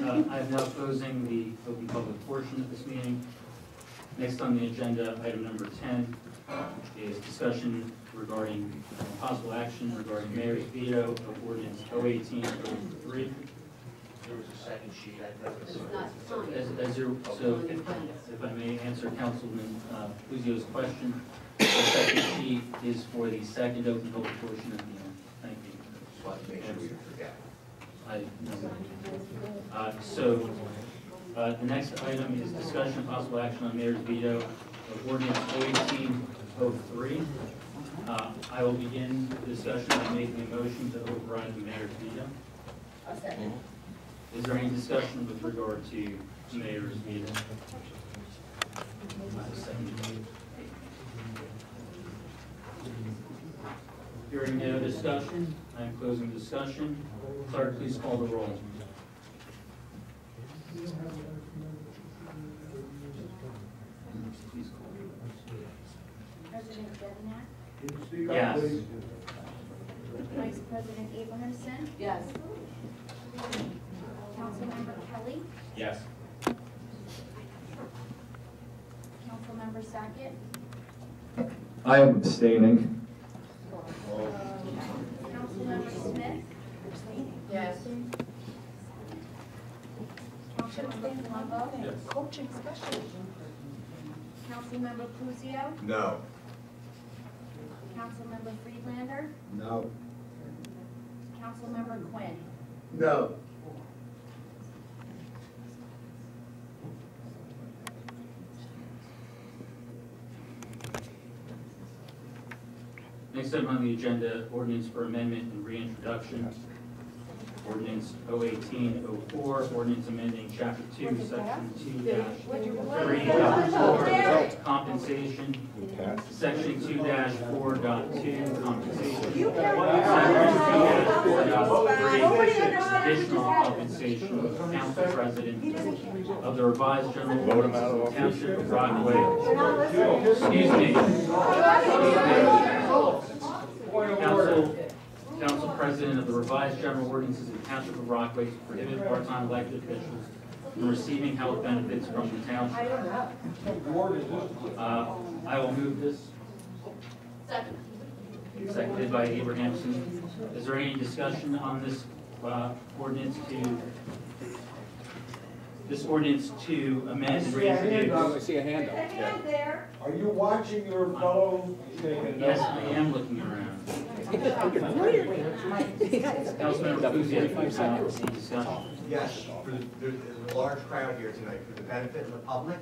I am now closing the open public portion of this meeting. Next on the agenda, item number 10 is discussion regarding possible action regarding mayor's veto of ordinance 018-03. There was a second sheet, I noticed. So if I may answer Councilman Puzio's question, the second sheet is for the second open public portion of the meeting. Thank you. Just wanted to make sure we didn't forget. The next item is discussion of possible action on mayor's veto of ordinance 018-03. I will begin the discussion by making a motion to override the mayor's veto. Is there any discussion with regard to mayor's veto? Hearing no discussion, I am closing discussion. Clerk, please call the roll. President Dedenak? Yes. Vice President Abrahamson? Yes. Councilmember Kelly? Yes. Councilmember Sackett? I am abstaining. Councilmember Smith? Yes. Councilmember Colombo? Yes. Coaching special. Councilmember Puzio? No. Councilmember Friedlander? No. Councilmember Quinn? No. Next item on the agenda, ordinance for amendment and reintroduction. Ordinance 018-04, ordinance amending chapter 2, section 2-3.4, compensation. Section 2-4.2, compensation. Section 2-4.3, additional compensation of council president of the revised general ordinance of the Township of Rockaway. Excuse me. Council President of the revised general ordinances of the Township of Rockaway to prohibit part-time elected officials from receiving health benefits from the township. I will move this. Second. Seconded by Abrahamson. Is there any discussion on this ordinance to amend and reintroduce? I see a hand up. There. Are you watching your fellow? Yes, I am looking around. Councilmember Puzio, any discussion? Yes, there's a large crowd here tonight for the benefit of the public.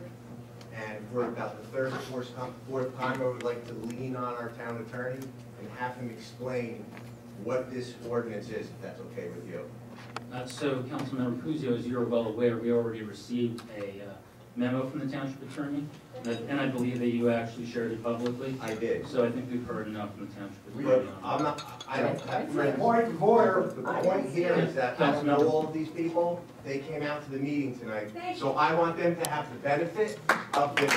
And for about the third or fourth time, I would like to lean on our town attorney and have him explain what this ordinance is, if that's okay with you. So, Councilmember Puzio, as you're well aware, we already received a memo from the township attorney, and I believe that you actually shared it publicly. I did. So I think we've heard enough from the township But attorney. I don't have friends. Point of order. The point here is that I don't know all of these people. They came out to the meeting tonight, so I want them to have the benefit of this.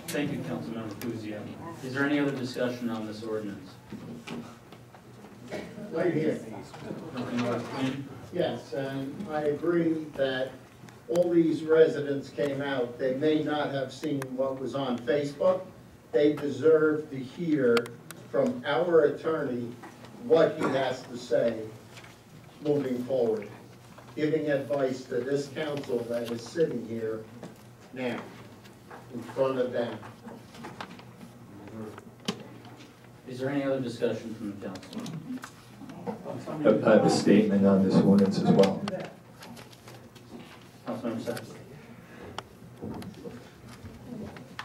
Thank you, Councilmember Puzio. Is there any other discussion on this ordinance? Right here. Councilmember Quinn? Yes, and I agree that all these residents came out. They may not have seen what was on Facebook. They deserve to hear from our attorney what he has to say moving forward, giving advice to this council that is sitting here now in front of them. Is there any other discussion from the council? I have a statement on this ordinance as well. Councilmember Sackett.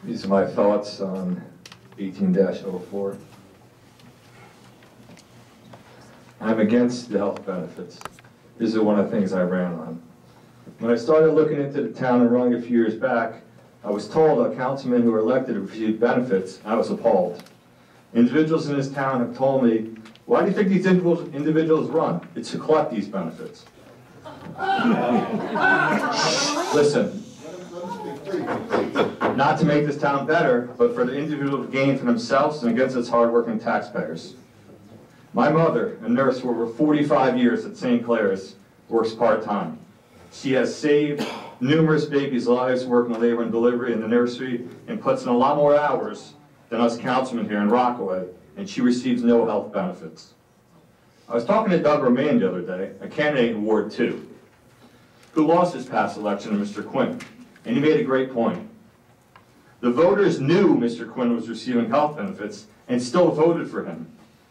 These are my thoughts on 18-04. I'm against the health benefits. This is one of the things I ran on. When I started looking into the town of Rung a few years back, I was told that councilmen who were elected received benefits. I was appalled. Individuals in this town have told me, why do you think these individuals run? It's to collect these benefits. Listen. not to make this town better, but for the individual to gain for themselves and against its hardworking taxpayers. My mother, a nurse for over 45 years at St. Clair's, works part-time. She has saved numerous babies' lives working labor and delivery in the nursery and puts in a lot more hours than us councilmen here in Rockaway, and she receives no health benefits. I was talking to Doug Romain the other day, a candidate in Ward 2, who lost his past election to Mr. Quinn, and he made a great point. The voters knew Mr. Quinn was receiving health benefits and still voted for him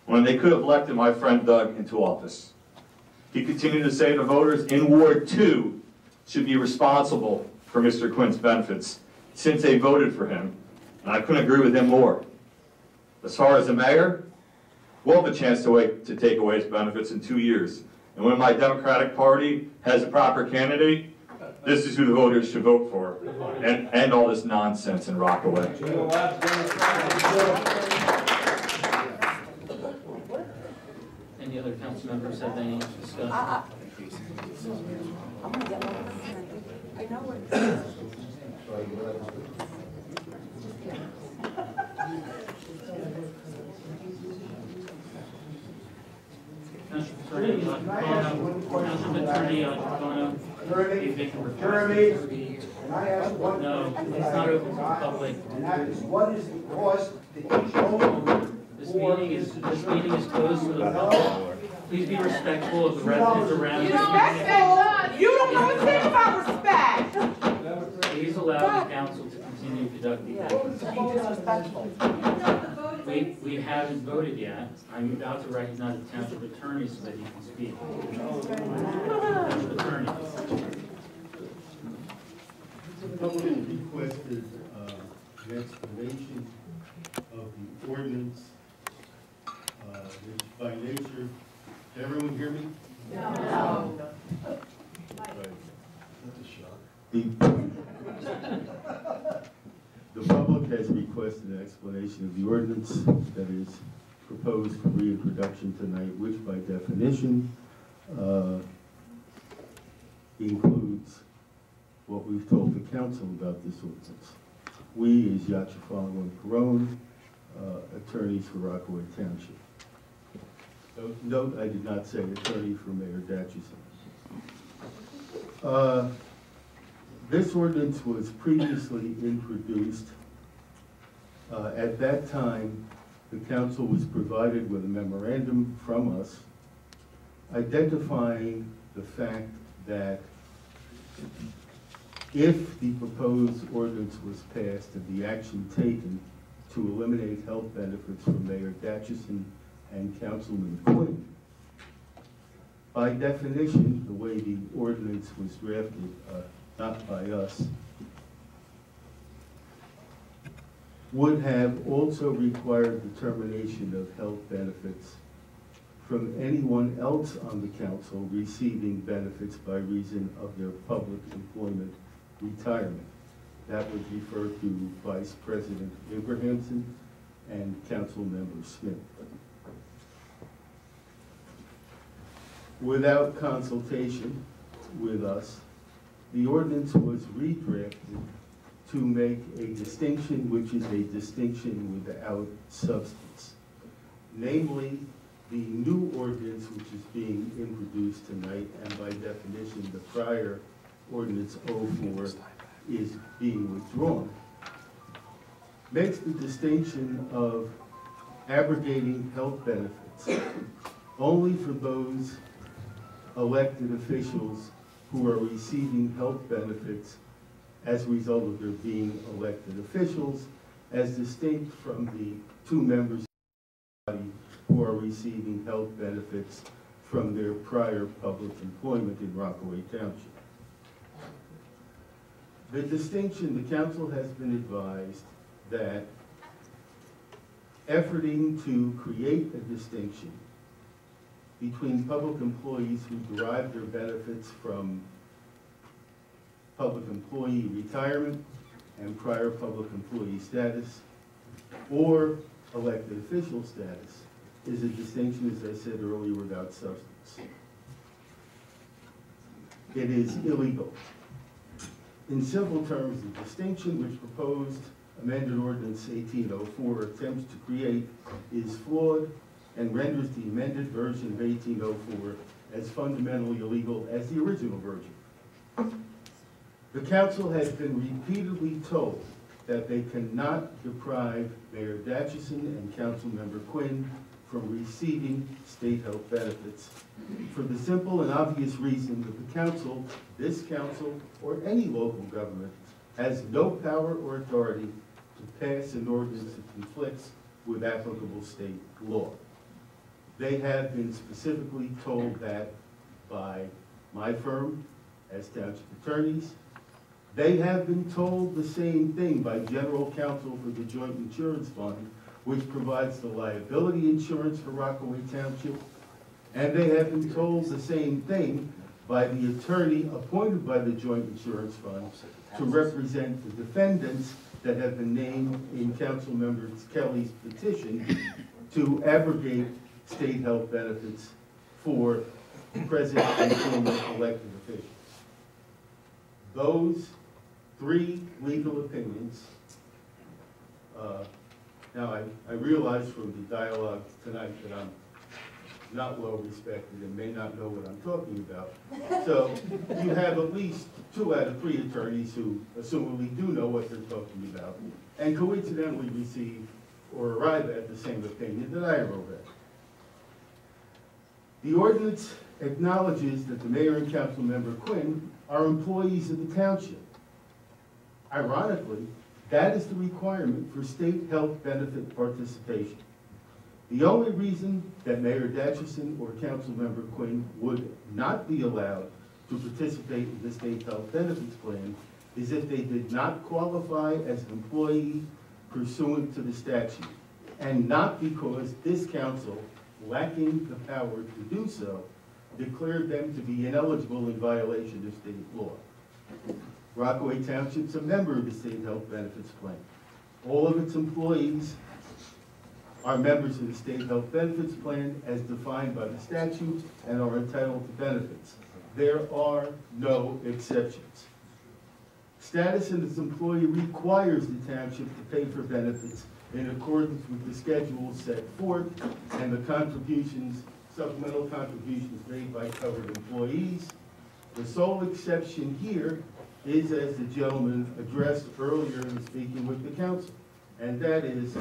when they could have elected my friend Doug into office. He continued to say the voters in Ward 2 should be responsible for Mr. Quinn's benefits since they voted for him, and I couldn't agree with him more. As far as the mayor, we'll have a chance to take away his benefits in 2 years. And when my Democratic Party has a proper candidate, this is who the voters should vote for. And end all this nonsense in Rockaway. Any other council members have any discussion? I'm gonna get one. I know what it is. Township Attorney, Township Attorney, Jeremy, can I ask one? No, it's not open to the public. And that is, what is the cost to each home? This meeting is closed to the public. Please be respectful of the residents around. You don't respect, you don't know a thing about respect. Please allow the council to continue to conduct the event. We haven't voted yet. I'm about to recognize the township attorney so that he can speak. Township attorney. The public requested an explanation of the ordinance, which by nature, can everyone hear me? No. Right. That's a shock. The public has requested an explanation of the ordinance that is proposed for reintroduction tonight, which by definition includes what we've told the council about this ordinance. We, as Yachafalo and Perone, attorneys for Rockaway Township. Note, I did not say attorney for Mayor Datchison. This ordinance was previously introduced. At that time, the council was provided with a memorandum from us identifying the fact that if the proposed ordinance was passed and the action taken to eliminate health benefits for Mayor Datchison and Councilman Quinn, by definition, the way the ordinance was drafted, not by us, would have also required the termination of health benefits from anyone else on the council receiving benefits by reason of their public employment retirement. That would refer to Vice President Abrahamson and Council Member Smith. Without consultation with us, the ordinance was redrafted to make a distinction which is a distinction without substance. Namely, the new ordinance which is being introduced tonight, and by definition the prior ordinance 04 is being withdrawn, makes the distinction of abrogating health benefits only for those elected officials who are receiving health benefits as a result of their being elected officials, as distinct from the two members of the body who are receiving health benefits from their prior public employment in Rockaway Township. The distinction, the council has been advised that efforting to create a distinction between public employees who derive their benefits from public employee retirement and prior public employee status or elected official status is a distinction, as I said earlier, without substance. It is illegal. In simple terms, the distinction which proposed amended ordinance 1804 attempts to create is flawed and renders the amended version of 1804 as fundamentally illegal as the original version. The council has been repeatedly told that they cannot deprive Mayor Datchison and Councilmember Quinn from receiving state health benefits for the simple and obvious reason that the council, this council, or any local government has no power or authority to pass an ordinance that conflicts with applicable state law. They have been specifically told that by my firm as township attorneys. They have been told the same thing by General Counsel for the Joint Insurance Fund, which provides the liability insurance for Rockaway Township. And they have been told the same thing by the attorney appointed by the Joint Insurance Fund to represent the defendants that have been named in Councilmember Kelly's petition to abrogate state health benefits for present and former elected officials. Those three legal opinions, now I realize from the dialogue tonight that I'm not well respected and may not know what I'm talking about. So you have at least 2 out of 3 attorneys who assumably do know what they're talking about and coincidentally receive or arrive at the same opinion that I arrive at. The ordinance acknowledges that the mayor and council member Quinn are employees of the township. Ironically, that is the requirement for state health benefit participation. The only reason that Mayor Datchison or Councilmember Quinn would not be allowed to participate in the state health benefits plan is if they did not qualify as an employee pursuant to the statute, and not because this council, lacking the power to do so, declared them to be ineligible in violation of state law. Rockaway Township is a member of the state health benefits plan. All of its employees are members of the state health benefits plan as defined by the statute and are entitled to benefits. There are no exceptions. Status as an employee requires the township to pay for benefits in accordance with the schedule set forth and the contributions, supplemental contributions made by covered employees. The sole exception here is, as the gentleman addressed earlier in speaking with the council, and that is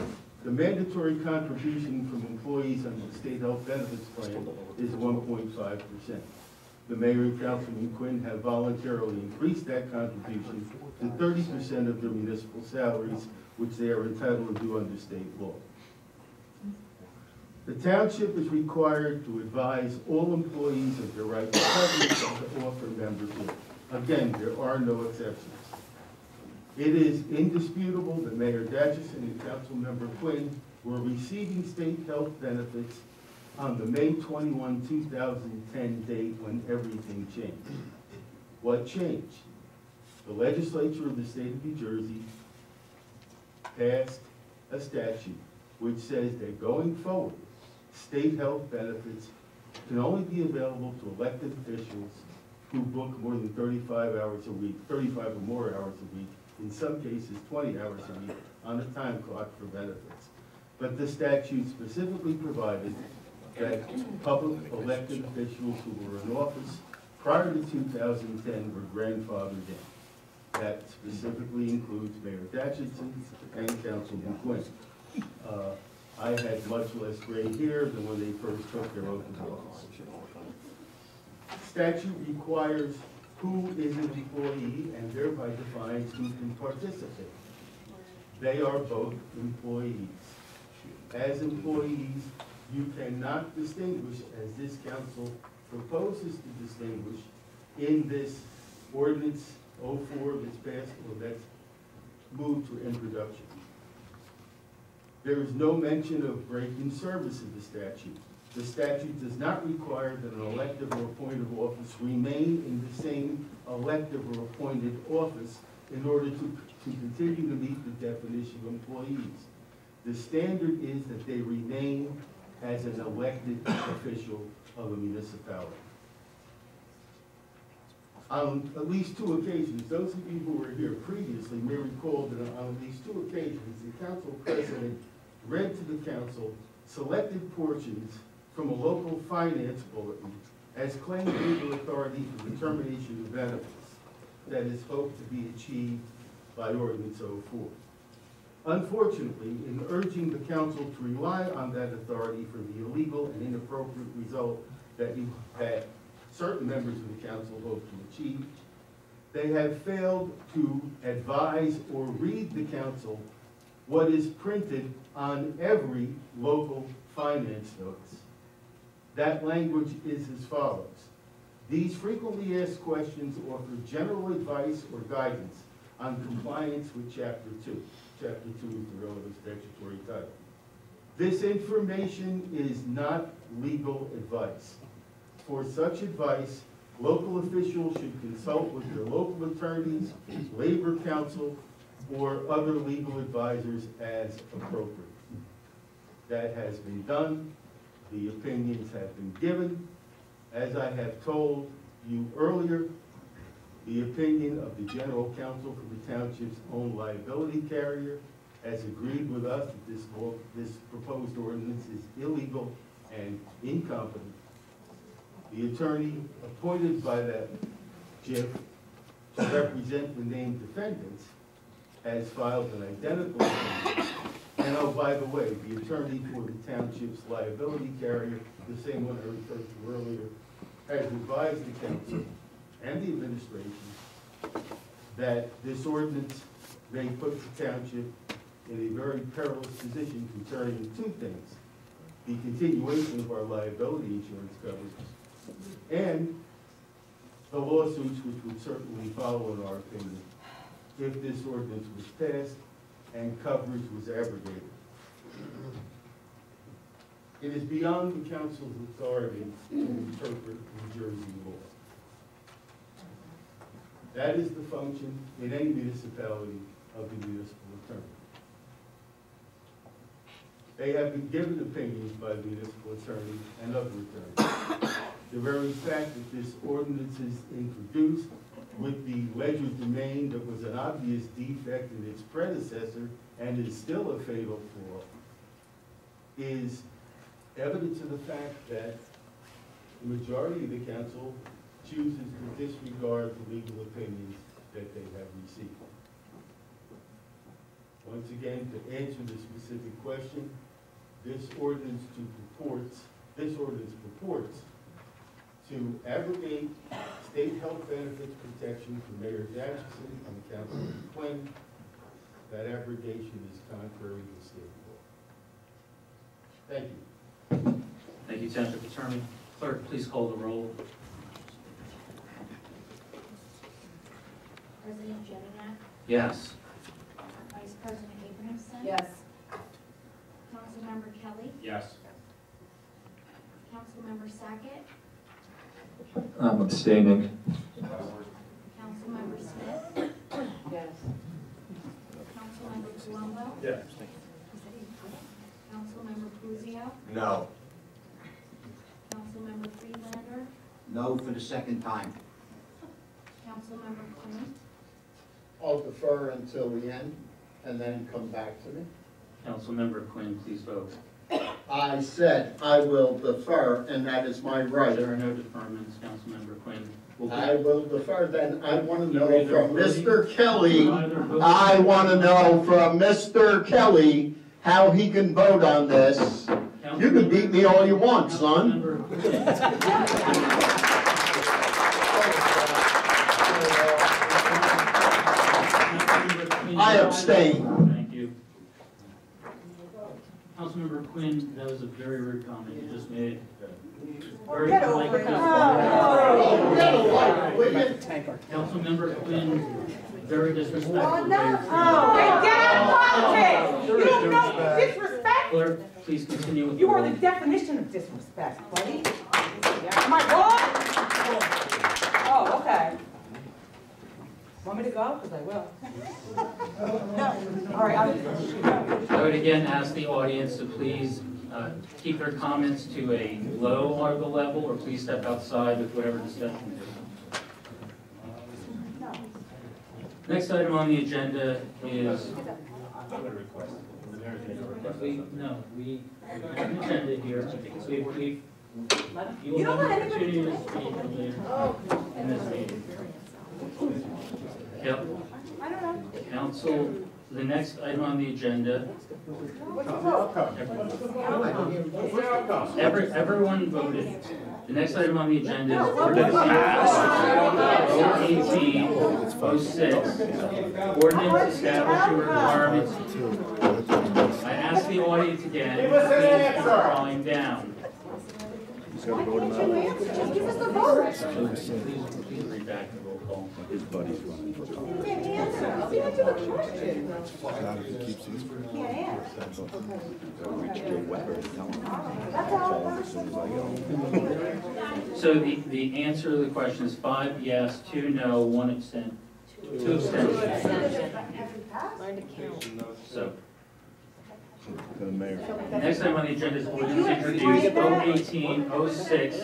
the mandatory contribution from employees under the state health benefits plan is 1.5%. The mayor and councilman Quinn have voluntarily increased that contribution to 30% of their municipal salaries, which they are entitled to do under state law. The township is required to advise all employees of their right to coverage and to offer membership. Again, there are no exceptions. It is indisputable that Mayor Datchison and Councilmember Quinn were receiving state health benefits on the May 21, 2010 date when everything changed. What changed? The legislature of the state of New Jersey passed a statute which says that going forward, state health benefits can only be available to elected officials who book more than 35 hours a week, 35 or more hours a week, in some cases 20 hours a week on a time clock for benefits. But the statute specifically provided that public elected officials who were in office prior to 2010 were grandfathered in. That specifically includes Mayor Datchison and Councilman Quinn. I had much less gray hair than when they first took their oath of office. Statute requires who is an employee and thereby defines who can participate. They are both employees. As employees, you cannot distinguish, as this council proposes to distinguish in this ordinance 04 that's passed or that's moved to introduction. There is no mention of break in service in the statute. The statute does not require that an elective or appointed office remain in the same elective or appointed office in order to continue to meet the definition of employees. The standard is that they remain as an elected official of a municipality. On at least 2 occasions, those of you who were here previously may recall that on at least 2 occasions, the council president read to the council selected portions from a local finance bulletin as claimed legal authority for determination of benefits that is hoped to be achieved by Ordinance 04. Unfortunately, in urging the council to rely on that authority for the illegal and inappropriate result that certain members of the council hope to achieve, they have failed to advise or read the council what is printed on every local finance notice. That language is as follows. These frequently asked questions offer general advice or guidance on compliance with Chapter 2. Chapter 2 is the relevant statutory title. This information is not legal advice. For such advice, local officials should consult with their local attorneys, labor counsel, or other legal advisors as appropriate. That has been done. The opinions have been given. As I have told you earlier, the opinion of the general counsel for the township's own liability carrier has agreed with us that this proposed ordinance is illegal and incompetent. The attorney appointed by that JIF to represent the named defendants has filed an identical opinion. And oh, by the way, the attorney for the township's liability carrier, the same one I referred to earlier, has advised the council and the administration that this ordinance may put the township in a very perilous position concerning 2 things: the continuation of our liability insurance coverage and the lawsuits which would certainly follow, in our opinion, if this ordinance was passed and coverage was abrogated. It is beyond the council's authority to interpret New Jersey law. That is the function in any municipality of the municipal attorney. They have been given opinions by the municipal attorney and other attorneys. The very fact that this ordinance is introduced with the legerdemain that was an obvious defect in its predecessor and is still a fatal flaw is evidence of the fact that the majority of the council chooses to disregard the legal opinions that they have received. Once again, to answer the specific question, this ordinance purports to abrogate state health benefits protection for Mayor Jackson and Councilor Quinn. That abrogation is contrary to state law. Thank you. Thank you, Township Attorney. Clerk, please call the roll. President Jerenak, Yes. Vice President Abrahamson. Yes. Councilmember Kelly, Yes. Councilmember Sackett, I'm abstaining. Councilmember Smith, Yes. Councilmember Palumbo, Yes. Councilmember Cruzio, No. Councilmember Freelander, No for the second time. Councilmember Quinn, I'll defer until the end and then come back to me. Councilmember Quinn, please vote. I said I will defer, and that is my right. There are no deferments, Councilmember Quinn. I will defer, then I want to know You're either from voting- Mr. Kelly, You're either voting- I want to know from Mr. Kelly how he can vote on this. You can beat me all you want, son. Councilmember Quinn. I abstain. Thank you. Councilmember Quinn, that was a very rude comment you just made. Very Get polite, over it. just- Oh, get away, will you? Councilmember Quinn, very disrespectful. Oh, no. very Oh, frequent. get out of politics. You don't know disrespect. Clerk, please continue with the You are roll. the definition of disrespect, buddy. Am I wrong? Oh, okay. Want me to go? Because I will. No. All right. I would again ask the audience to please keep their comments to a low audible level, or please step outside with whatever discussion you're doing. Next item on the agenda is, we have an agenda here. You will have an opportunity to speak in this meeting. Yep. Council, the next item on the agenda. Everyone voted. The next item on the agenda is ordinance 1806, ordinance establishing requirements. I ask the audience again, please calm down. Why can't you answer? Just give us the vote. Please read back the roll call. His buddy's running for You can't answer. I'll be answer the question. Not if he keeps these. Can't answer. Reach Jay Weber and tell him. That's all. Call him as soon as I go. So the answer to the question is 5 yes, 2 no, 1 absent, 2 abstentions. So, To the mayor. the next item on the agenda is ordinance introduced 1806,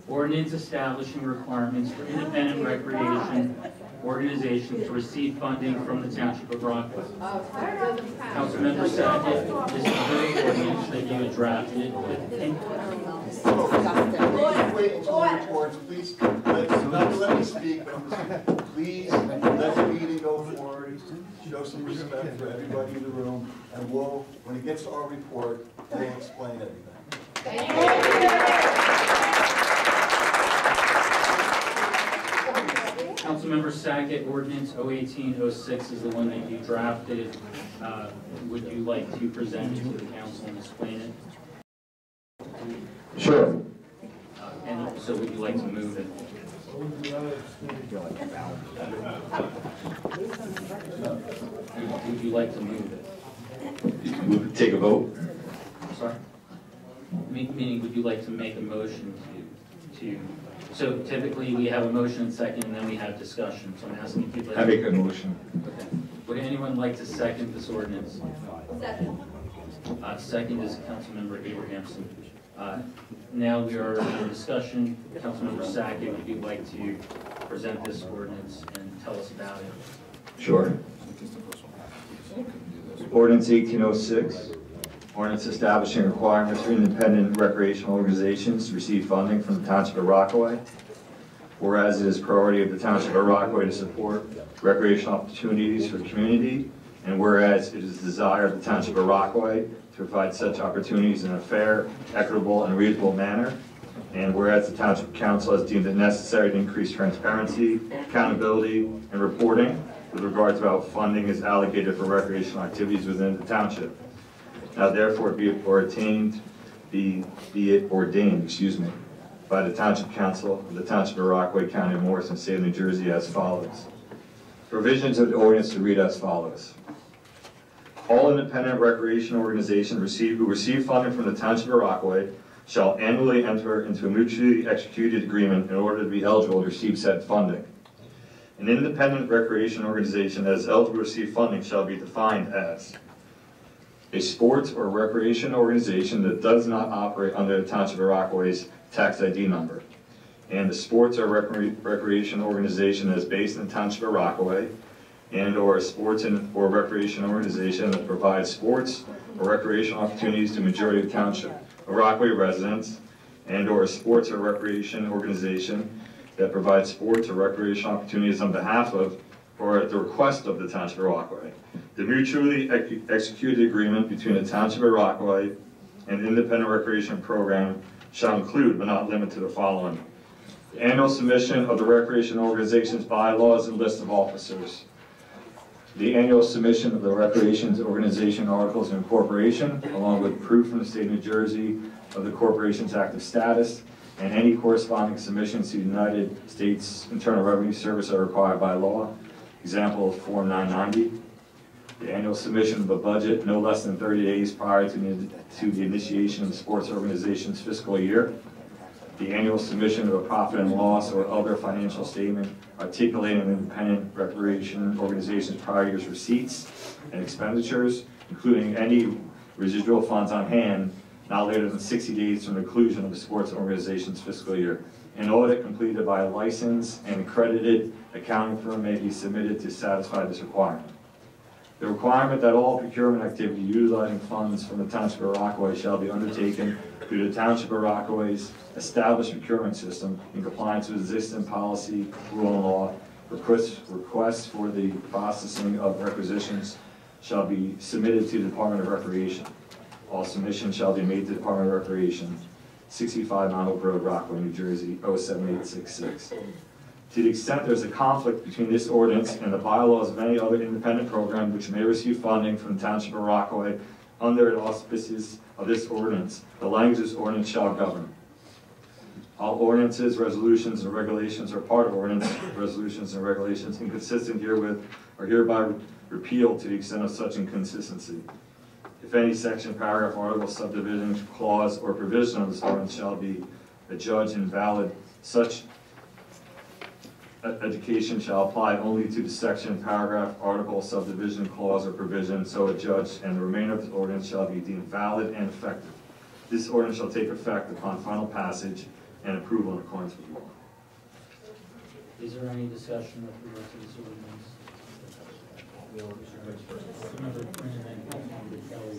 ordinance establishing requirements for independent recreation organizations to receive funding from the Township of Rockaway. Councilmember Sackett, this is the ordinance that you had drafted. Wait until the reports, please. Let me speak. Please let the meeting go forward. Show some respect for everybody in the room, and we'll, when it gets to our report, we'll explain everything. Councilmember Sackett, ordinance 1806 is the one that you drafted. Would you like to present it to the council and explain it? Sure. And so would you like to move it? Would you like to move it? Take a vote. Sorry? Meaning, would you like to make a motion to, so typically we have a motion and second, and then we have discussion, so I'm asking if you'd like. I make a motion. Okay. Would anyone like to second this ordinance? Second. Second is Councilmember Abrahamson. Now we are in discussion. Councilmember Sackett, would you like to present this ordinance and tell us about it? Sure. Ordinance 1806, ordinance establishing requirements for independent recreational organizations to receive funding from the Township of Rockaway. Whereas it is priority of the Township of Rockaway to support recreational opportunities for the community, and whereas it is the desire of the Township of Rockaway to provide such opportunities in a fair, equitable, and reasonable manner, and whereas the Township Council has deemed it necessary to increase transparency, accountability, and reporting with regard to how funding is allocated for recreational activities within the Township. Now therefore be it ordained by the Township Council of the Township of Rockaway, County of Morrison, State of New Jersey as follows. Provisions of the ordinance to read as follows. All independent recreation organizations who receive funding from the Township of Rockaway shall annually enter into a mutually executed agreement in order to be eligible to receive said funding. An independent recreation organization that is eligible to receive funding shall be defined as a sports or recreation organization that does not operate under the Township of Rockaway's tax ID number, and a sports or recreation organization that is based in the Township of Rockaway, and or a sports or recreation organization that provides sports or recreation opportunities to the majority of the Township of Rockaway residents, and or a sports or recreation organization that provides sports or recreation opportunities on behalf of or at the request of the Township of Rockaway. The mutually executed agreement between the Township of Rockaway and the independent recreation program shall include, but not limit to, the following. The annual submission of the recreation organization's bylaws and list of officers. The annual submission of the recreation organization articles of incorporation, along with proof from the state of New Jersey of the corporation's active status, and any corresponding submissions to the United States Internal Revenue Service are required by law. Example, Form 990. The annual submission of a budget no less than 30 days prior to the initiation of the sports organization's fiscal year. The annual submission of a profit and loss or other financial statement articulating an independent recreation organization's prior year's receipts and expenditures, including any residual funds on hand not later than 60 days from the conclusion of the sports organization's fiscal year. An audit completed by a licensed and accredited accounting firm may be submitted to satisfy this requirement. The requirement that all procurement activity utilizing funds from the Township of Rockaway shall be undertaken through the Township of Rockaway's established procurement system in compliance with existing policy, rule, and law. Requests for the processing of requisitions shall be submitted to the Department of Recreation. All submissions shall be made to the Department of Recreation, 65 Mount Hope Road, Rockaway, New Jersey, 07866. To the extent there is a conflict between this ordinance and the bylaws of any other independent program which may receive funding from the Township of Rockaway under the auspices of this ordinance, the language of this ordinance shall govern. All ordinances, resolutions, and regulations are part of ordinance, resolutions, and regulations inconsistent herewith are hereby repealed to the extent of such inconsistency. If any section, paragraph, article, subdivision, clause, or provision of this ordinance shall be adjudged invalid, such education shall apply only to the section, paragraph, article, subdivision, clause, or provision so adjudged, and the remainder of the ordinance shall be deemed valid and effective. This ordinance shall take effect upon final passage and approval in accordance with law. Is there any discussion with regard to this ordinance? Member Quinn and then Councilmember Kelly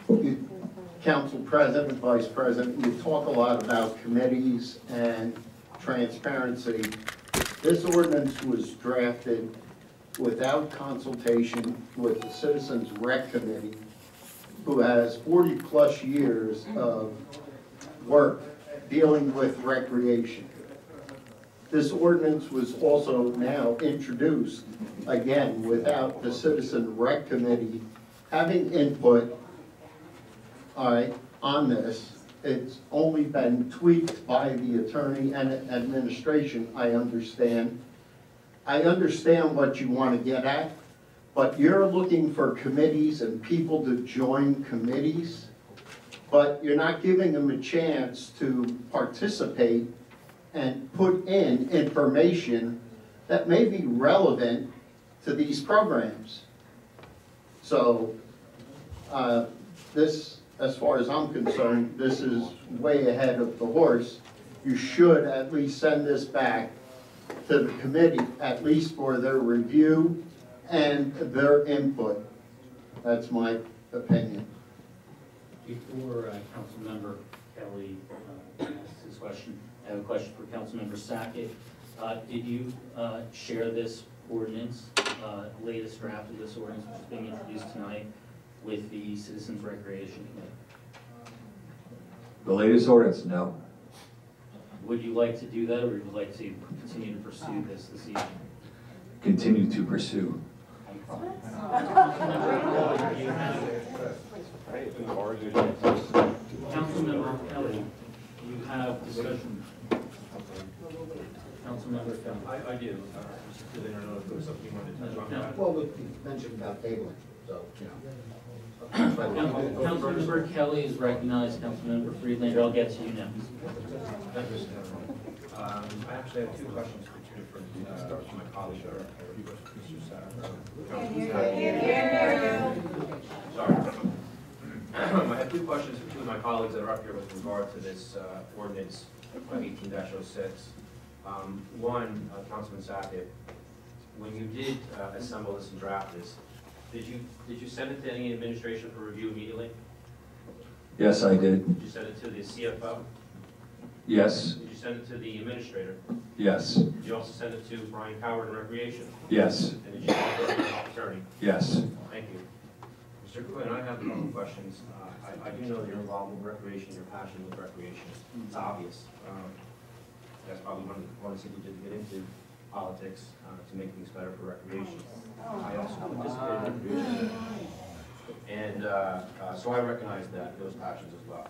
following. Council President, Vice President, you talk a lot about committees and transparency. This ordinance was drafted without consultation with the Citizens Rec Committee, who has 40-plus years of work dealing with recreation. This ordinance was also now introduced, again, without the Citizen Rec Committee having input, all right, on this. It's only been tweaked by the attorney and administration, I understand. I understand what you want to get at, but you're looking for committees and people to join committees, but you're not giving them a chance to participate and put in information that may be relevant to these programs. So this, as far as I'm concerned, this is way ahead of the horse. You should at least send this back to the committee, at least for their review and their input. That's my opinion. Before Councilmember Kelly asks his question, I have a question for Councilmember Sackett. Did you share this ordinance, latest draft of this ordinance, which is being introduced tonight, with the Citizens Recreation Committee? The latest ordinance, no. Would you like to do that, or would you like to continue to pursue this evening? Continue to pursue. Councilmember Kelly, you have discussion. Councilmember Kelly. I do. I don't know if there was something you wanted to touch on. Well, we mentioned about tabling, so, Councilmember Kelly is recognized. Councilmember Friedlander, I'll get to you next. I actually have two questions for two different my colleagues. Sorry. I have two questions for two of my colleagues that are up here with regard to this ordinance 18-06. One, Councilman Sackett, when you did assemble this and draft this, did you send it to any administration for review immediately? Yes, I did. Did you send it to the CFO? Yes. Did you send it to the administrator? Yes. Did you also send it to Brian Howard in Recreation? Yes. And did you send it to the attorney? Yes. Thank you. Mr. Quinn, I have a couple of questions. I do know that you're involved with recreation, you're passionate with recreation. It's obvious. That's probably one of the reasons you didn't get into politics, to make things better for recreation. I also participated in recreation. And so I recognize those passions as well.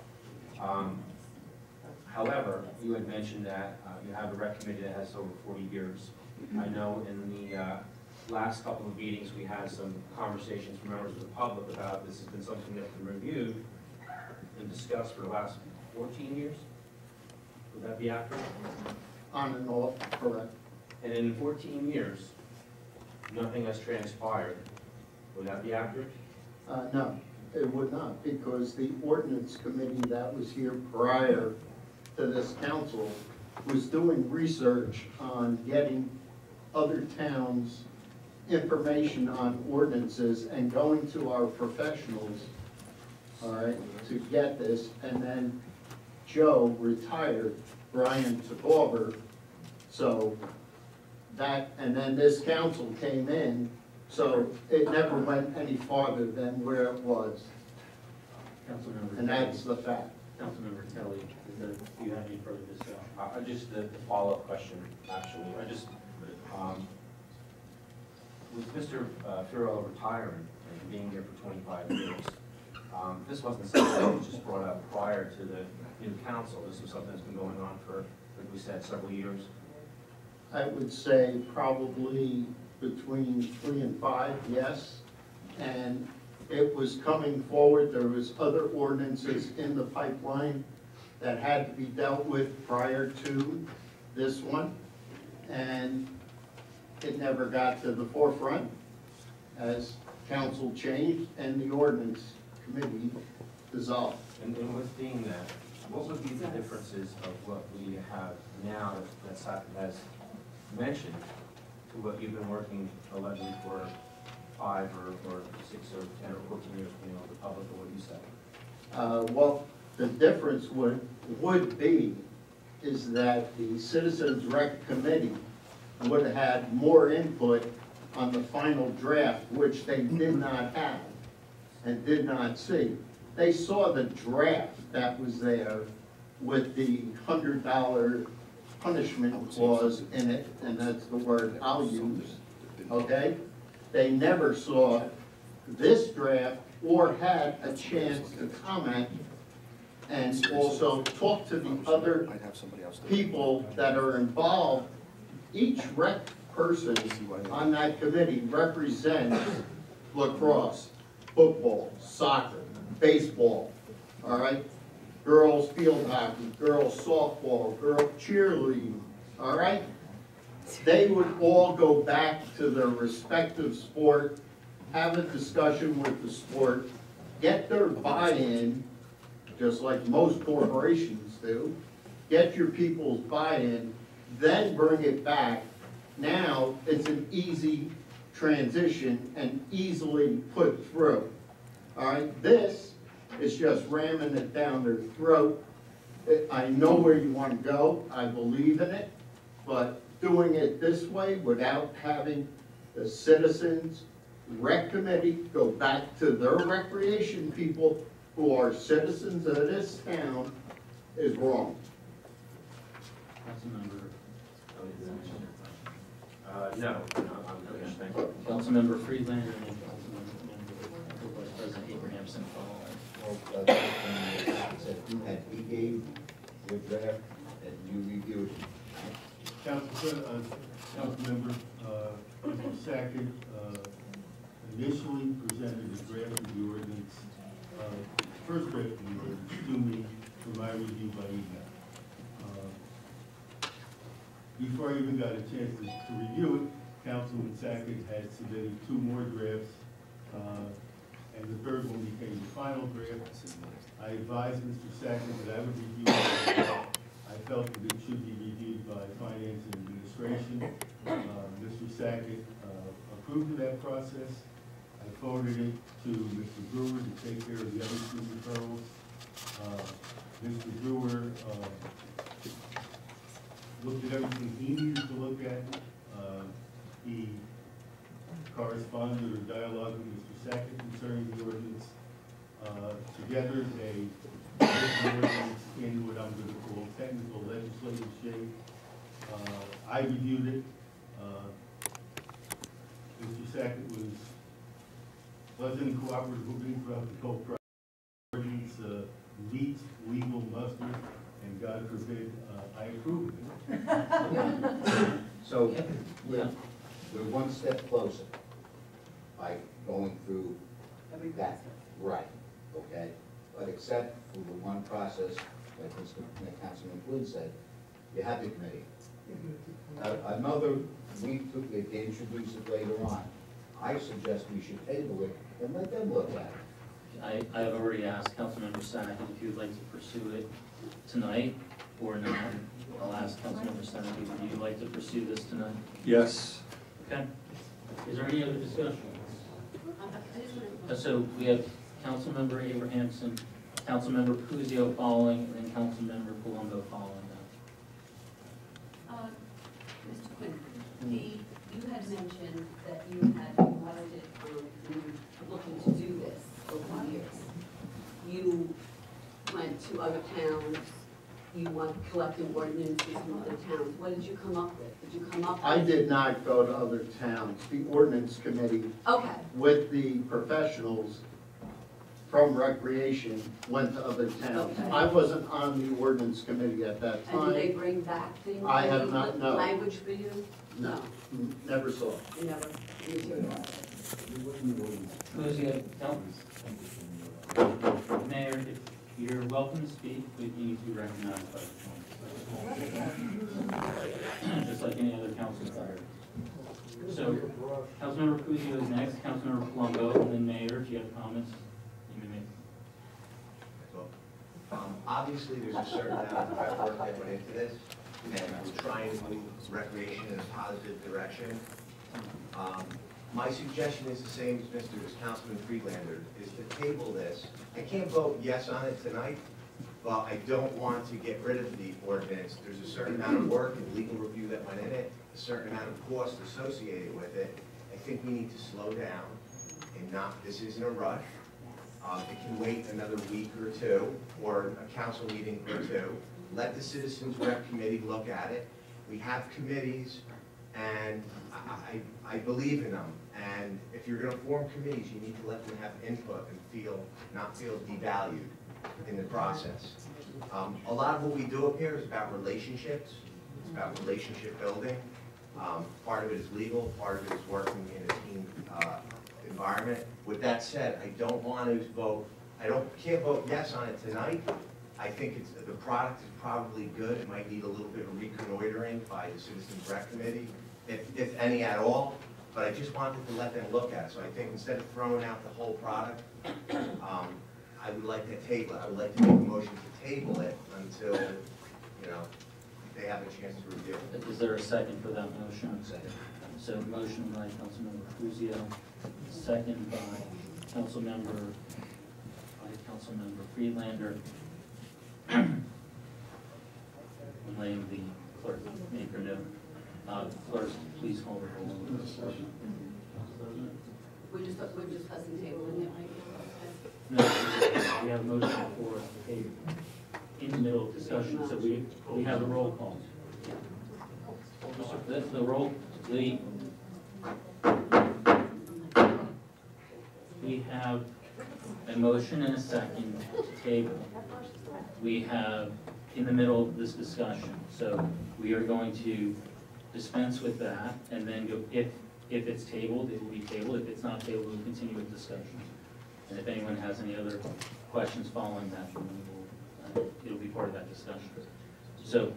However, you had mentioned that you have a rec committee that has over 40 years. I know in the last couple of meetings we had some conversations from members of the public about this has been something that's been reviewed and discussed for the last 14 years. Would that be accurate? On and off, correct. And in 14 years, nothing has transpired. Would that be accurate? No. it would not, because the ordinance committee that was here prior to this council was doing research on getting other towns' information on ordinances and going to our professionals, all right, to get this. And then Joe retired, Brian took over, so that, and then this council came in, so it never went any farther than where it was, Councilmember. and that's the fact. Councilmember Kelly, do you have any further discussion? Just the follow-up question, actually. With Mr. Furrow retiring and being here for 25 years, this wasn't something that was just brought up prior to the new council. This was something that's been going on for, like we said, several years. I would say probably between 3 and 5, yes. And it was coming forward, there was other ordinances in the pipeline that had to be dealt with prior to this one. And it never got to the forefront as council changed and the ordinance committee dissolved. And with being that, what would be the differences of what we have now that's as mentioned to what you've been working allegedly for 5 or 6 or 10 or 14 years, you know, the public, or what you said? Well, the difference would be is that the Citizens Rec Committee would have had more input on the final draft, which they did not have and did not see. They saw the draft that was there with the $100 punishment clause in it, and that's the word I'll use, okay? They never saw this draft or had a chance to comment and also talk to the other people that are involved. Each rec person on that committee represents lacrosse, football, soccer, baseball, all right? Girls field hockey, girls softball, girls cheerleading, all right? They would all go back to their respective sport, have a discussion with the sport, get their buy-in, just like most corporations do, get your people's buy-in, then bring it back. Now, it's an easy transition and easily put through. All right, this is just ramming it down their throat. I know where you want to go, I believe in it, but doing it this way without having the Citizens Rec Committee go back to their recreation people who are citizens of this town is wrong. Councilmember. No, I'm finished, thank you. Councilmember Friedlander and then Councilmember Vice President Abrahamson follow. That he gave your draft and you reviewed it. Councilmember, Mr. Sackett initially presented a draft of the ordinance, first draft of the ordinance to me for my review by email. Before I even got a chance to review it, Councilman Sackett had submitted 2 more drafts, and the third one became the final draft. I advised Mr. Sackett that I would review it. I felt that it should be reviewed by Finance and Administration. Mr. Sackett approved of that process. I forwarded it to Mr. Brewer to take care of the other 2 referrals. Mr. Brewer looked at everything he needed to look at. He corresponded or dialogued with Mr. Sackett concerning the ordinance. Together, they put the ordinance in what I'm going to call technical legislative shape. I reviewed it. Mr. Sackett was pleasant and cooperative with me throughout the whole process. Ordinance meets legal muster, and God forbid I approve it. So, we're one step closer by going through that. Right, okay? But except for the one process, like Councilman Flynn said, you have the committee. Another, they introduce it later on. I suggest we should table it and let them look at it. I have already asked Councilmember Sackett if you would like to pursue it tonight or not. I'll ask Councilmember Sackett, would you like to pursue this tonight? Yes. Okay. Is there any other discussion? So we have Councilmember Abrahamson, Councilmember Puzio following, and then Councilmember Palumbo following Mr. Quinn, you had mentioned that you had wanted, you were looking to do this over the years. You went to other towns, you went collecting ordinances from other towns. What did you come up with? Did you come up with? I did not go to other towns. The ordinance committee Okay, with the professionals from recreation went to other towns. Okay. I wasn't on the ordinance committee at that and did they time. bring back things? I have not, no. Language for you? No, never saw it. You never materialized. Puzio, no? Mayor, if you're welcome to speak, but you need to be recognized by the council. Just like any other council member. So, Councilmember Puzio is next, Councilmember Palumbo, and then Mayor, do you have comments? You may make. Obviously, there's a certain amount of hard work that went into this, and we're trying to move recreation in a positive direction. My suggestion is the same as Councilman Friedlander, is to table this. I can't vote yes on it tonight, but I don't want to get rid of the ordinance. There's a certain amount of work and legal review that went in it, a certain amount of cost associated with it. I think we need to slow down and not, this isn't a rush. It can wait another week or two, or a council meeting or two. Let the Citizens Rep Committee look at it. We have committees, and I believe in them. And if you're gonna form committees, you need to let them have input and not feel devalued in the process. A lot of what we do up here is about relationships. It's about relationship building. Part of it is legal, part of it is working in a team environment. With that said, I don't want to vote, can't vote yes on it tonight. I think the product is probably good. It might need a little bit of reconnoitering by the Citizens Rep Committee, if any at all. But I just wanted to let them look at it. So I think instead of throwing out the whole product, I would like to table it. I would like to make a motion to table it until, they have a chance to review it. Is there a second for that motion? Second. So motion by Councilmember Puzio, second by Councilmember Friedlander. I'm letting the clerk make her note. Clerk, please call the roll. We're discussing tabling it right now. No, we have a motion for a table in the middle of discussion, so we have a roll call. The roll, we have a motion and a second to table. We have in the middle of this discussion, so we are going to dispense with that, and then go, if it's tabled, it will be tabled. If it's not tabled, we'll continue with discussion. And if anyone has any other questions following that, then it'll be part of that discussion. So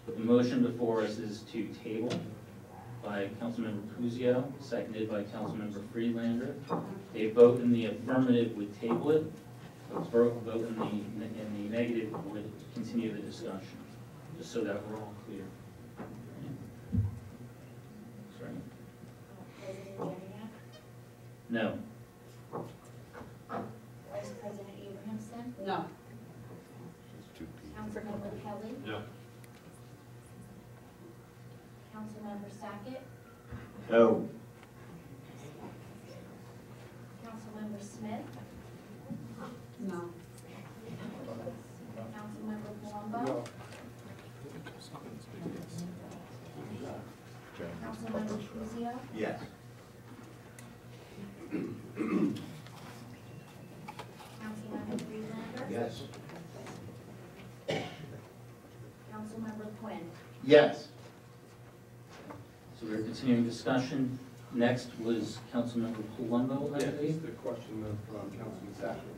the motion before us is to table by Councilmember Puzio, seconded by Councilmember Friedlander. A vote in the affirmative would table it. A vote in the negative would continue the discussion, just so that we're all clear. Sorry. No. Vice President Abrahamson? No. Councilmember Kelly? No. Councilmember Sackett? No. Councilmember Smith? No. Councilmember Palumbo? Councilmember Puzio? Yes. Councilmember Friedlander? Yes. Councilmember Quinn? Yes. So we're continuing discussion. Next was Councilmember Palumbo, I Yeah, believe. it's the question of Councilman Sackett.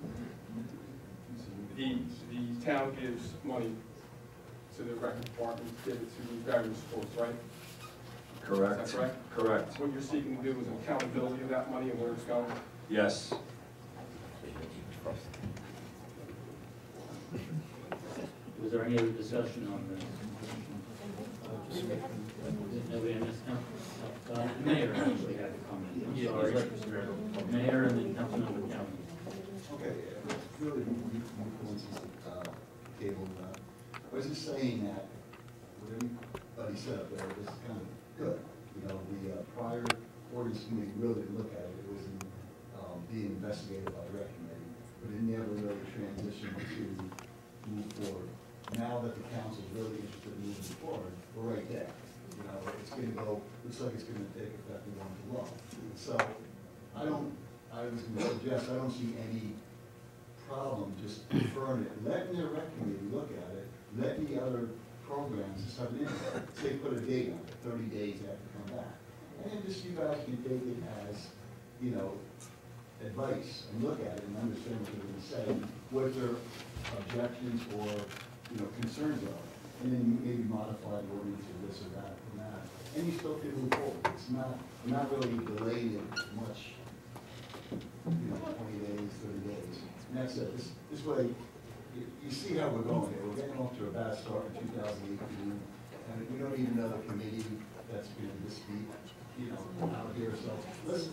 The town gives money to the rec department, give it to the various schools, right? Correct. Is that correct? Correct. What you're seeking to do is accountability of that money and where it's going. Yes. Was there any other discussion on this? Nobody missed the mayor actually had a comment. I'm sorry. Mayor and then Councilmember Kelly. Okay, really, cable, I was just saying that, what everybody said up there was kind of good. You know, the prior ordinance committee really didn't look at it, it was being investigated by the rec committee, but it never really transitioned to move forward. Now that the council's really interested in moving forward, we're right there. You know, it's gonna go, looks like it's gonna take effect in 1 July. So, I was gonna suggest, I don't see any problem just deferring it, letting the rec committee look at it, letting the other programs and stuff in, say put a date on it, 30 days after come back. And then just you guys can take it as, you know, advice and look at it and understand what they're gonna say, what their objections or, you know, concerns are. And then you maybe modify the ordinance or this or that and that. And you still can move forward. It's not really delayed it much, you know, 20 days, 30 days. And that's it. This way, you see how we're going here. We're getting off to a bad start in 2018. And we don't need another committee that's going to just be, you know, out here. So let's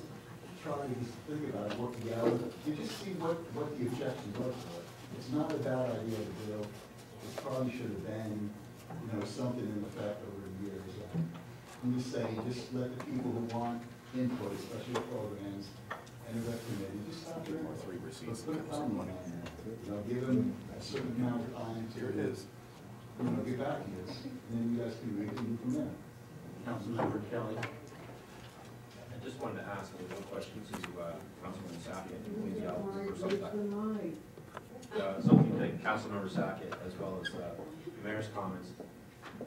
try to just think about it, work together. You just see what the objections are for it. It's not a bad idea to do. It probably should have been, you know, something in effect over the years. I'm just saying, just let the people who want input, especially programs, and the rec committee, just stop doing it. Let's put a timeline on there. You know, give them a certain amount of time to, you know, get back to us, and then you guys can make it from there. Councilmember Kelly. I just wanted to ask a little question to Councilman Sackett, maybe out for some time. Something that Councilmember Sackett, as well as the mayor's comments,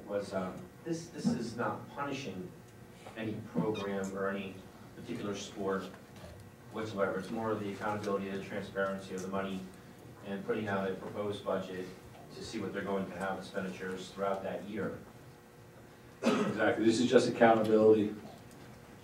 was this is not punishing any program or any particular sport whatsoever. It's more of the accountability and the transparency of the money and putting out a proposed budget to see what they're going to have expenditures throughout that year. Exactly, this is just accountability.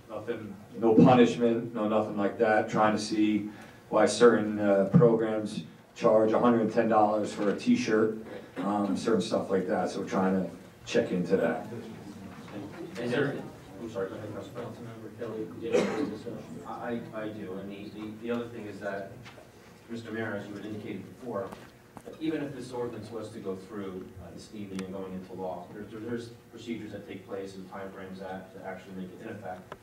Nothing, no punishment, no nothing like that, trying to see why certain programs charge $110 for a t-shirt, certain stuff like that, so we're trying to check into that. Is there, I'm sorry, go ahead, Councilmember Kelly, did you have a discussion? I do, and the other thing is that, Mr. Mayor, as you had indicated before, even if this ordinance was to go through this evening and going into law, there's procedures that take place and timeframes that to actually make it in effect.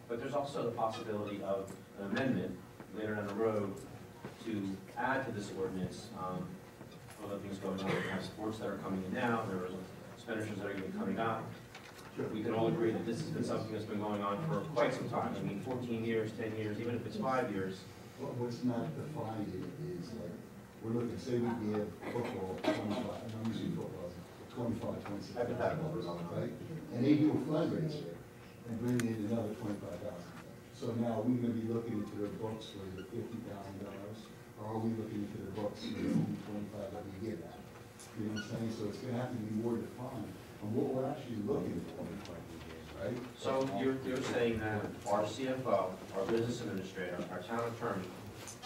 But there's also the possibility of an amendment later down the road to add to this ordinance, other things going on. We have sports that are coming in now, there are expenditures that are going to be coming up. We can all agree that this has been something that's been going on for quite some time. I mean, 14 years, 10 years, even if it's 5 years. What's not defined is like, we're looking, say we give football 25, I'm using football, 25, 26. Hypotheticals, right? And they do a fundraiser and bring in another 25,000. So now are we gonna be looking into their books for the $50,000? Or are we looking into the books for the 25 that we give out? You know what I'm saying? So it's gonna have to be more defined on what we're actually looking for, right? So you're saying that our CFO, our business administrator, our town attorney,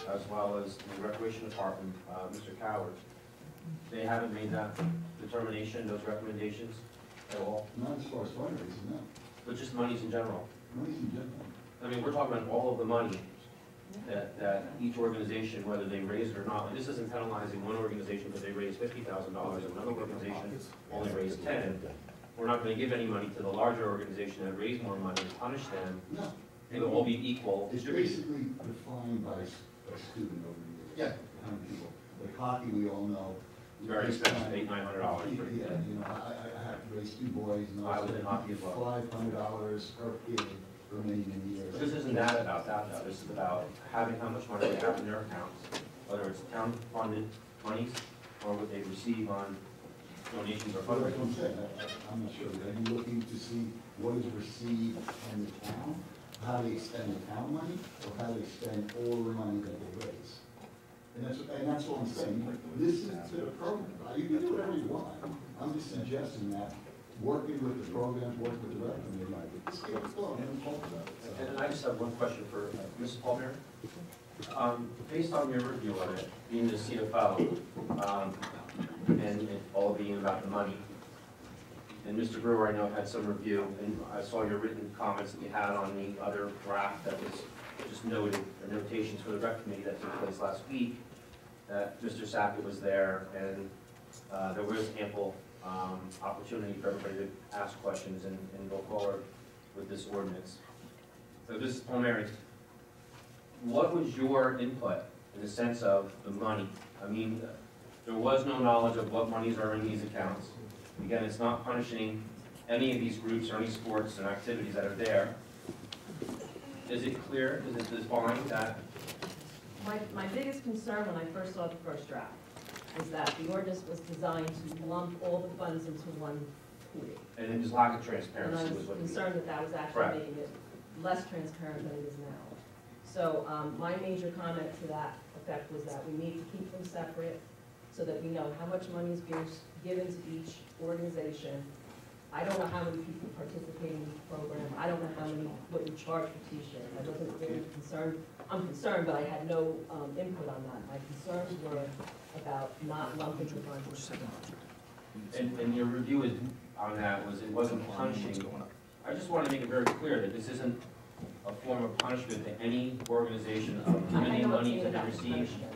as well as the recreation department, Mr. Coward, they haven't made that determination, those recommendations at all? Not as far as fundraising, no. But just monies in general? Monies in general. I mean, we're talking about all of the money that each organization, whether they raise it or not. And this isn't penalizing one organization because they raise $50,000 and another organization only raised 10. We're not going to give any money to the larger organization that raised more money and punish them. No. They will all be equal It's distributed. basically defined by a student over the years. Yeah. How many people? Like hockey, we all know. Very expensive, $800, $900 for Yeah, you know, I have to raise 2 boys and I was in hockey as well. $500 per kid for many, many years. This isn't that about that though. This is about having how much money they have in their accounts, whether it's town funded monies or what they receive on donations or But like I'm fundraising. saying, I'm not sure. Are you looking to see what is received from the town? How they spend the town money or how they spend all the money that they raise? And that's what I'm saying. This is the program. You can do whatever you want. I'm just suggesting that working with the programs, working with the rec committee, just get it going and talk about it. And I just have one question for Mrs. Palmieri. Based on your review of it, being the CFO, and it all being about the money, and Mr. Brewer, I know, had some review, and I saw your written comments that you had on the other draft that was just noted, the notations for the rec committee that took place last week, that Mr. Sackett was there, and there was ample opportunity for everybody to ask questions and go forward with this ordinance. So this is preliminary. What was your input in the sense of the money? I mean, there was no knowledge of what monies are in these accounts. Again, it's not punishing any of these groups or any sports and activities that are there. Is it clear, is it defined that? My biggest concern when I first saw the first draft is that the ordinance was designed to lump all the funds into one pool. And then just lack of And transparency I was was what you concerned that that was actually Correct. making it less transparent than it is now. So my major comment to that effect was that we need to keep them separate so that we know how much money is being given to each organization. I don't know how many people participate in the program. I don't know how many, what you charge for t-shirts. I wasn't really concerned. I'm concerned, but I had no input on that. My concerns were about not lumping the funds. And your review is, on that was it wasn't punishing. I just want to make it very clear that this isn't a form of punishment to any organization of I had limiting no money opinion that about they receive. punishment.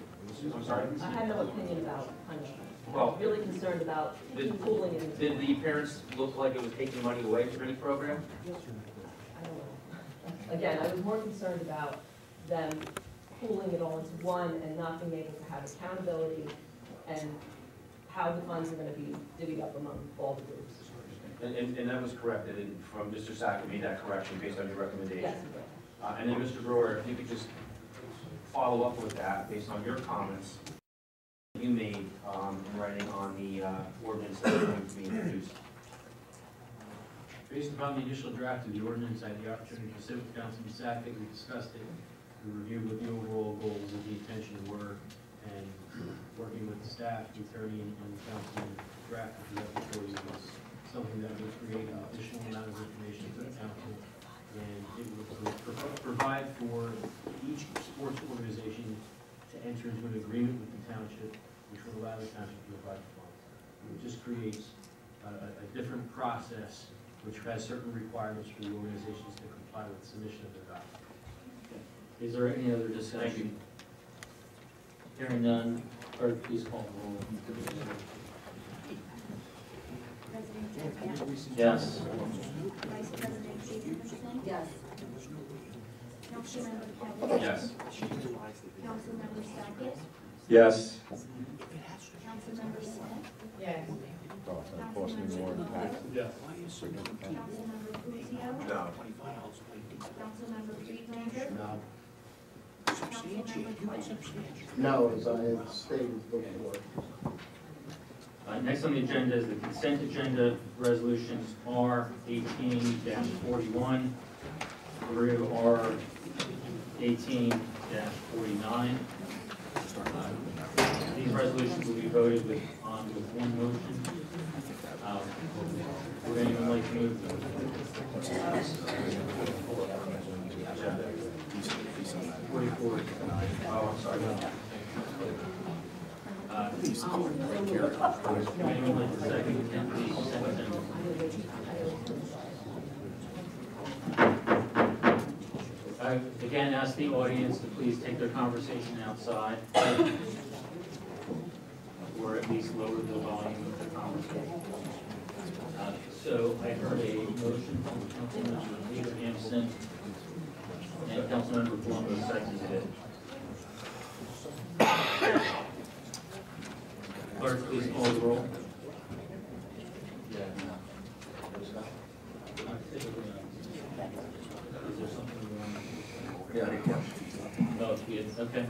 I'm sorry? I had no opinion about punishment. I Well, was really concerned about did- pooling it into. Did the parents look like it was taking money away from any program? I don't know. Again, I was more concerned about them pooling it all into one and not being able to have accountability and how the funds are gonna be divvied up among all the groups. And that was corrected, and from Mr. Sackett made that correction based on your recommendation. Yes, it will. And then Mr. Brewer, if you could just follow up with that based on your comments you made in writing on the ordinance that is going to be introduced. Based upon the initial draft of the ordinance, I had the opportunity to sit with Councilman Sackett, we discussed it, we reviewed what the overall goals of the intention were, and working with the staff, the attorney, and the councilman drafted the report was something that would create an additional amount of information for the council, and it would provide for each sports organization to enter into an agreement with the township, which would allow the township to provide the funds. It just creates a different process which has certain requirements for the organizations to comply with the submission of their document. Is there any other discussion? Hearing none, clerk, please call the roll. President Dyer? Yes. Vice President Jacobson? Yes. Councilmember Kelly? Yes. Councilmember Sackett? Yes. Councilmember Smith? Yes. Oh, it's gonna cost me more than taxes. Yes. Councilmember Buzio? No. Councilmember Friedlander? No. Councilmember Quinn? No, as I had stated before. Next on the agenda is the consent agenda. Resolutions R 18-41 through R 18-49. These resolutions will be voted on with one motion. Would anyone like to move them? 44. Oh, I'm sorry. Anyone like to second the consent agenda? I again ask the audience to please take their conversation outside, or at least lower the volume of the conversation. So I heard a motion from Councilmember Abrahamson and Councilmember Palumbo seconded it. Clerk, please call the roll. Yeah. Is there something you want? No, it's okay.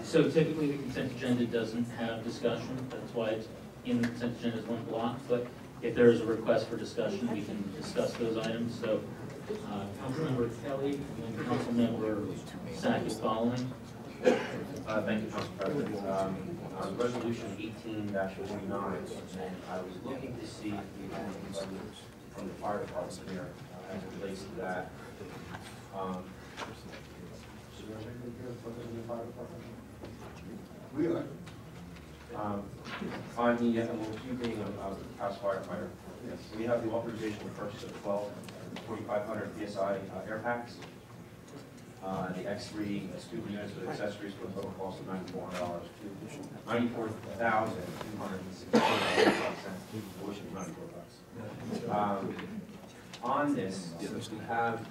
So typically the consent agenda doesn't have discussion. That's why it's in the consent agenda as one block. But if there is a request for discussion, we can discuss those items. So Councilmember Kelly and Councilmember Sackett following. Thank you, Council President. On resolution 18-49, and I was looking to see if we had anybody from the fire department here as it relates to that. We are. On the, you being a house firefighter, Yes. we have the authorization to purchase of 12 4,500 PSI air packs. The X3 student units with accessories for a total cost of $94 to $94,264, which is $94. On this, since we have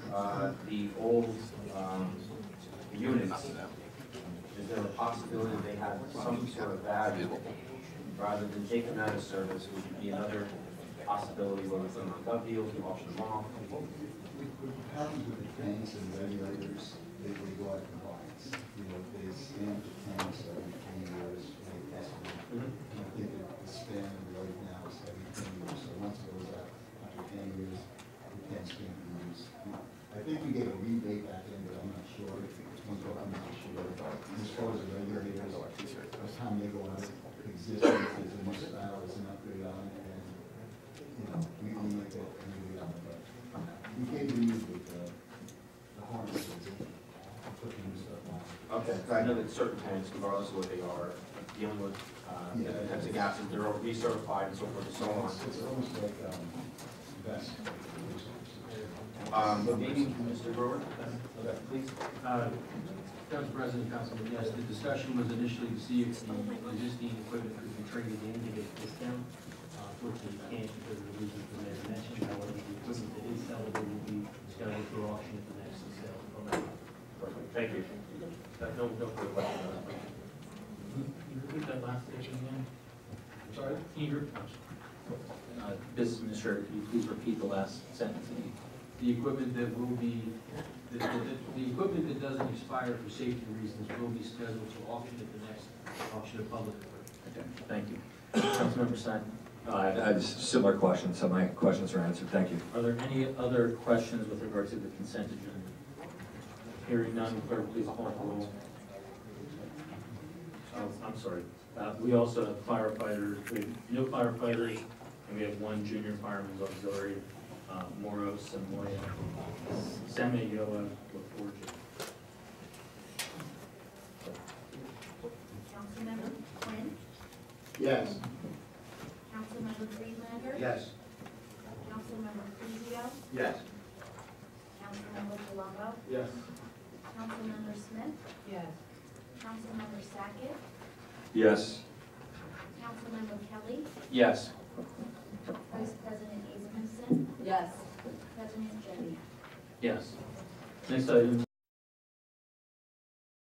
the old units, is there a possibility they have some sort of value rather than take them out of service? Would it be another possibility where we put them on gov deals and auction them off? What happens with the tanks and regulators, they go out of compliance. You know, they stamp the tanks every 10 years, they test them. I think the span right now is every 10 years, so once it goes out after 10 years, the tanks can't be used. I think we gave a rebate back in, but I'm not sure. I'm not sure. As far as the regulators, by the time they go out of existence, there's a new style, there's an upgrade on it, and, you know, we make it and we on it. We gave a rebate, the harnesses, and put the new stuff on. Okay, I know that certain tanks, regardless of what they are, dealing with different types of gases, they're recertified and so forth and so on. It's almost like, vest. Maybe Mr. Brewer, please. Council President, Councilman, yes, the discussion was initially to see if the existing equipment could be traded in to get a discount. Fortunately, you can't because of the reasons the mayor mentioned. However, the equipment that is sellable will be scheduled for auction at the next sale. Perfect, thank you. No further questions. Can you repeat that last statement again? Sorry? Can you, Business Administrator, can you please repeat the last sentence again? The equipment that will be, the equipment that doesn't expire for safety reasons will be scheduled for auction at the next auction of public equipment. Okay, thank you. Councilmember Stein? I have a similar question, so my questions are answered. Thank you. Are there any other questions with regard to the consent agenda? Hearing none, clerk, please call the roll. Oh, I'm sorry. We also have firefighters, we have no firefighters, and we have one junior fireman's auxiliary, Moros and Moya, Semi-Yoa, LaForge. Councilmember Quinn, Yes. Councilmember Friedlander. Yes. Councilmember Cruzio, Yes. Councilmember Palumbo, Yes. Councilmember Smith, Yes. Councilmember Sackett, Yes. Councilmember Kelly, Yes. Vice President Azarison, Yes. President Jedia. Yes. Next item